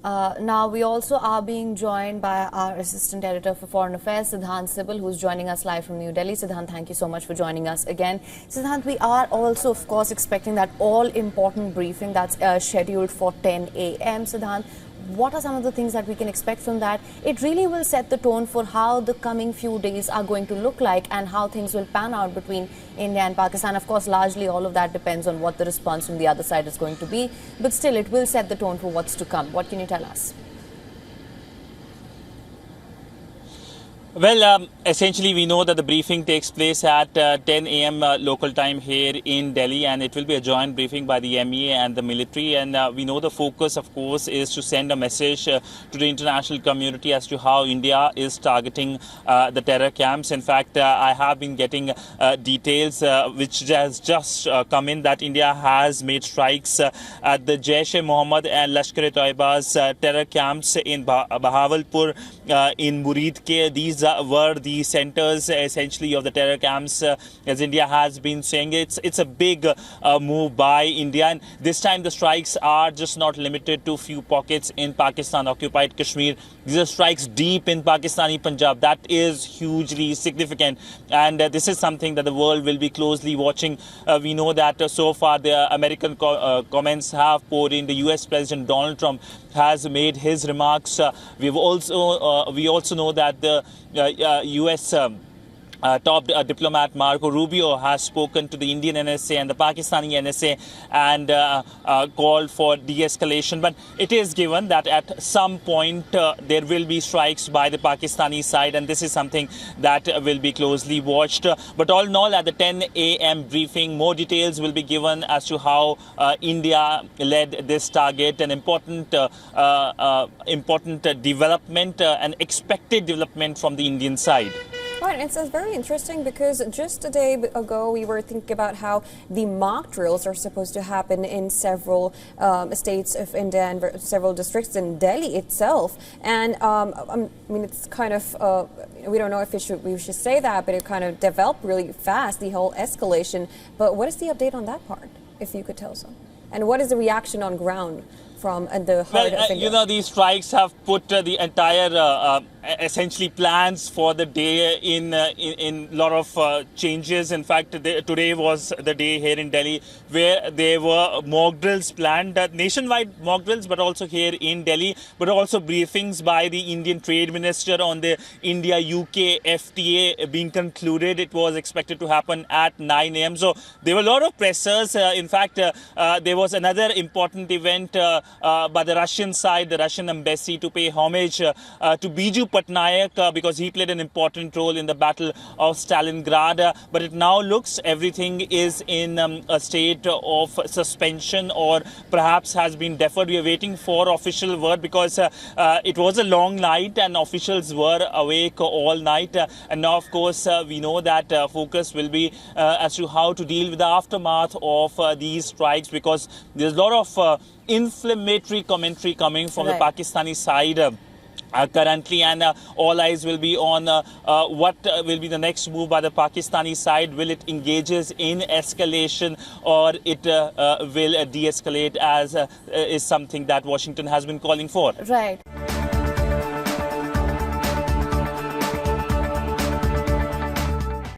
Now, we also are being joined by our Assistant Editor for Foreign Affairs, Siddhant Sibal, who's joining us live from New Delhi. Siddhant, thank you so much for joining us again. Siddhant, we are also, of course, expecting that all-important briefing that's scheduled for 10 a.m. Siddhant, what are some of the things that we can expect from that? It really will set the tone for how the coming few days are going to look like and how things will pan out between India and Pakistan. Of course, largely all of that depends on what the response from the other side is going to be. But still, it will set the tone for what's to come. What can you tell us? Well, essentially, we know that the briefing takes place at 10 a.m. Local time here in Delhi, and it will be a joint briefing by the MEA and the military. And we know the focus, of course, is to send a message to the international community as to how India is targeting the terror camps. In fact, I have been getting details which has just come in that India has made strikes at the Jaish-e-Mohammed and Lashkar-e-Toiba's terror camps in Bahawalpur, in Muridke. These were the centers essentially of the terror camps, as India has been saying. It's a big move by India, and this time the strikes are just not limited to few pockets in Pakistan-occupied Kashmir. These are strikes deep in Pakistani Punjab. That is hugely significant, and this is something that the world will be closely watching. We know that so far the American comments have poured in. The US President Donald Trump has made his remarks. We also know that the US top diplomat Marco Rubio has spoken to the Indian NSA and the Pakistani NSA and called for de-escalation. But it is given that at some point there will be strikes by the Pakistani side, and this is something that will be closely watched. But all in all, at the 10 a.m. briefing, more details will be given as to how India led this target, an important development, an expected development from the Indian side. Right, it's very interesting because just a day ago we were thinking about how the mock drills are supposed to happen in several states of India and several districts in Delhi itself. And I mean, it's kind of, we don't know if we should say that, but it kind of developed really fast, the whole escalation. But what is the update on that part, if you could tell us? And what is the reaction on ground from the heart of India? You know, these strikes have put the entire essentially plans for the day in a lot of changes. In fact, today was the day here in Delhi where there were mock drills planned, nationwide mock drills, but also here in Delhi, but also briefings by the Indian Trade Minister on the India-UK FTA being concluded. It was expected to happen at 9 a.m. So there were a lot of pressers. In fact, there was another important event by the Russian side, the Russian embassy, to pay homage to Biju Patnaik because he played an important role in the Battle of Stalingrad. But it now looks everything is in a state of suspension or perhaps has been deferred. We are waiting for official word because it was a long night and officials were awake all night. And now, of course, we know that focus will be as to how to deal with the aftermath of these strikes, because there's a lot of inflammatory commentary coming from the Pakistani side currently, and all eyes will be on what will be the next move by the Pakistani side. Will it engages in escalation or it will de-escalate, as is something that Washington has been calling for? Right.